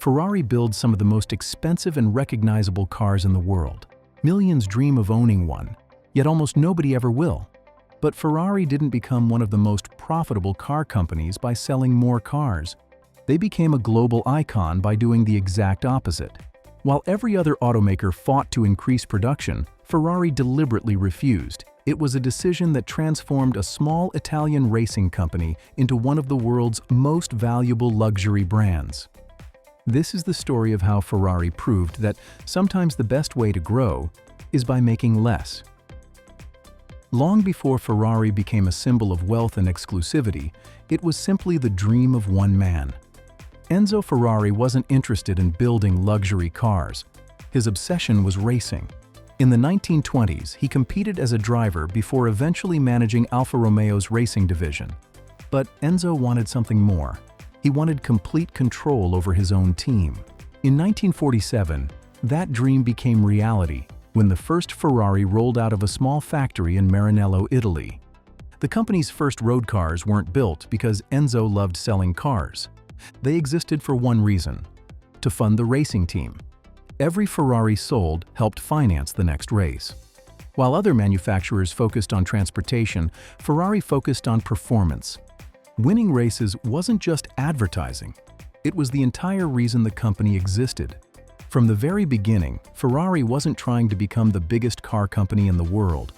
Ferrari builds some of the most expensive and recognizable cars in the world. Millions dream of owning one, yet almost nobody ever will. But Ferrari didn't become one of the most profitable car companies by selling more cars. They became a global icon by doing the exact opposite. While every other automaker fought to increase production, Ferrari deliberately refused. It was a decision that transformed a small Italian racing company into one of the world's most valuable luxury brands. This is the story of how Ferrari proved that sometimes the best way to grow is by making less. Long before Ferrari became a symbol of wealth and exclusivity, it was simply the dream of one man. Enzo Ferrari wasn't interested in building luxury cars. His obsession was racing. In the 1920s, he competed as a driver before eventually managing Alfa Romeo's racing division. But Enzo wanted something more. He wanted complete control over his own team. In 1947, that dream became reality when the first Ferrari rolled out of a small factory in Maranello, Italy. The company's first road cars weren't built because Enzo loved selling cars. They existed for one reason: to fund the racing team. Every Ferrari sold helped finance the next race. While other manufacturers focused on transportation, Ferrari focused on performance. Winning races wasn't just advertising. It was the entire reason the company existed. From the very beginning, Ferrari wasn't trying to become the biggest car company in the world.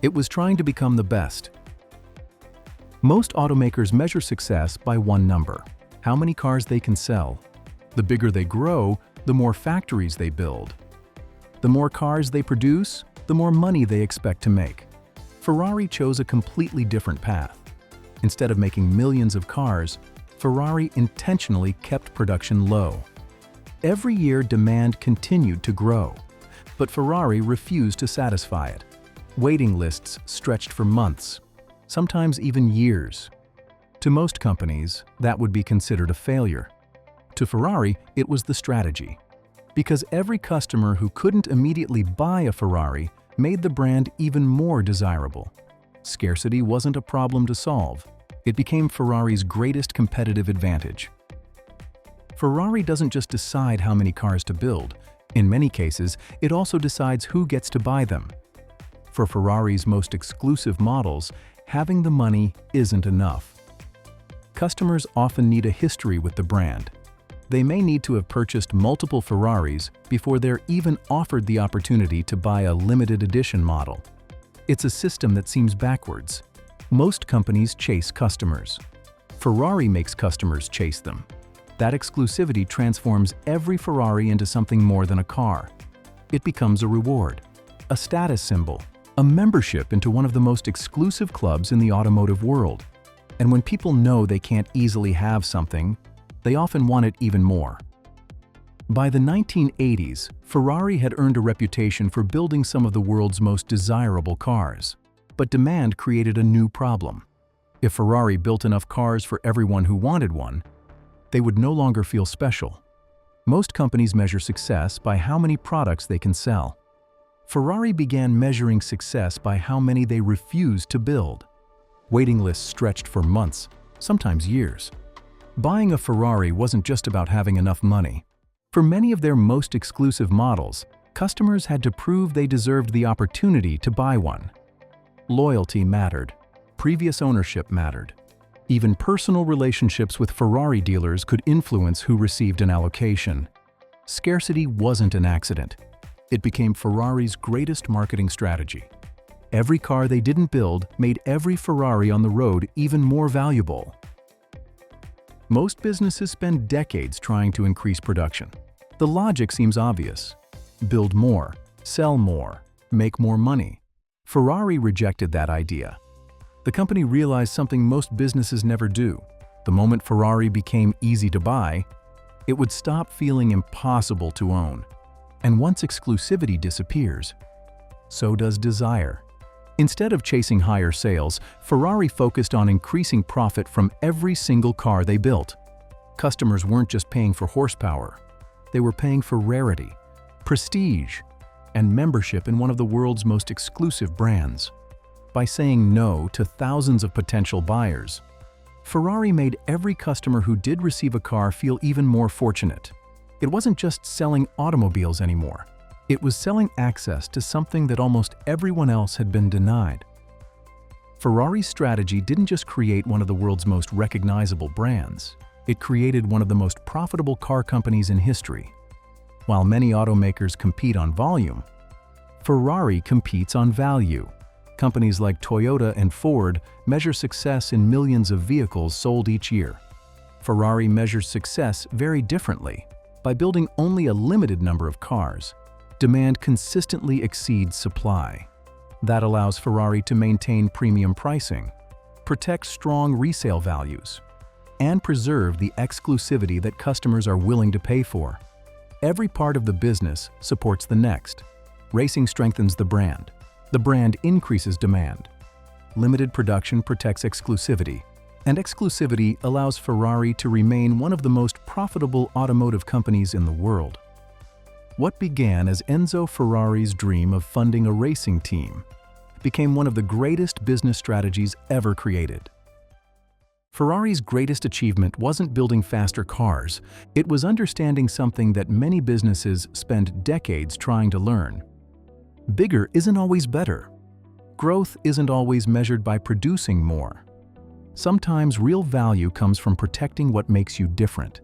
It was trying to become the best. Most automakers measure success by one number: how many cars they can sell. The bigger they grow, the more factories they build. The more cars they produce, the more money they expect to make. Ferrari chose a completely different path. Instead of making millions of cars, Ferrari intentionally kept production low. Every year, demand continued to grow, but Ferrari refused to satisfy it. Waiting lists stretched for months, sometimes even years. To most companies, that would be considered a failure. To Ferrari, it was the strategy. Because every customer who couldn't immediately buy a Ferrari made the brand even more desirable. Scarcity wasn't a problem to solve. It became Ferrari's greatest competitive advantage. Ferrari doesn't just decide how many cars to build. In many cases, it also decides who gets to buy them. For Ferrari's most exclusive models, having the money isn't enough. Customers often need a history with the brand. They may need to have purchased multiple Ferraris before they're even offered the opportunity to buy a limited edition model. It's a system that seems backwards. Most companies chase customers. Ferrari makes customers chase them. That exclusivity transforms every Ferrari into something more than a car. It becomes a reward, a status symbol, a membership into one of the most exclusive clubs in the automotive world. And when people know they can't easily have something, they often want it even more. By the 1980s, Ferrari had earned a reputation for building some of the world's most desirable cars. But demand created a new problem. If Ferrari built enough cars for everyone who wanted one, they would no longer feel special. Most companies measure success by how many products they can sell. Ferrari began measuring success by how many they refused to build. Waiting lists stretched for months, sometimes years. Buying a Ferrari wasn't just about having enough money. For many of their most exclusive models, customers had to prove they deserved the opportunity to buy one. Loyalty mattered. Previous ownership mattered. Even personal relationships with Ferrari dealers could influence who received an allocation. Scarcity wasn't an accident. It became Ferrari's greatest marketing strategy. Every car they didn't build made every Ferrari on the road even more valuable. Most businesses spend decades trying to increase production. The logic seems obvious. Build more, sell more, make more money. Ferrari rejected that idea. The company realized something most businesses never do. The moment Ferrari became easy to buy, it would stop feeling impossible to own. And once exclusivity disappears, so does desire. Instead of chasing higher sales, Ferrari focused on increasing profit from every single car they built. Customers weren't just paying for horsepower. They were paying for rarity, prestige, and membership in one of the world's most exclusive brands. By saying no to thousands of potential buyers, Ferrari made every customer who did receive a car feel even more fortunate. It wasn't just selling automobiles anymore. It was selling access to something that almost everyone else had been denied. Ferrari's strategy didn't just create one of the world's most recognizable brands, it created one of the most profitable car companies in history. While many automakers compete on volume, Ferrari competes on value. Companies like Toyota and Ford measure success in millions of vehicles sold each year. Ferrari measures success very differently. By building only a limited number of cars, demand consistently exceeds supply. That allows Ferrari to maintain premium pricing, protect strong resale values, and preserve the exclusivity that customers are willing to pay for. Every part of the business supports the next. Racing strengthens the brand. The brand increases demand. Limited production protects exclusivity, and exclusivity allows Ferrari to remain one of the most profitable automotive companies in the world. What began as Enzo Ferrari's dream of funding a racing team became one of the greatest business strategies ever created. Ferrari's greatest achievement wasn't building faster cars, it was understanding something that many businesses spend decades trying to learn. Bigger isn't always better. Growth isn't always measured by producing more. Sometimes real value comes from protecting what makes you different.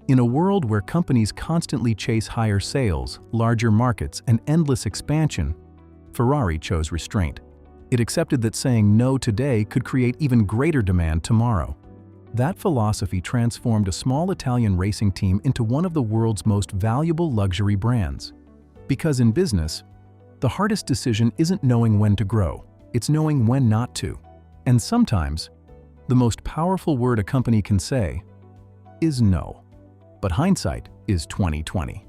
In a world where companies constantly chase higher sales, larger markets, and endless expansion, Ferrari chose restraint. It accepted that saying no today could create even greater demand tomorrow. That philosophy transformed a small Italian racing team into one of the world's most valuable luxury brands. Because in business, the hardest decision isn't knowing when to grow, it's knowing when not to. And sometimes, the most powerful word a company can say is no. But hindsight is 20/20.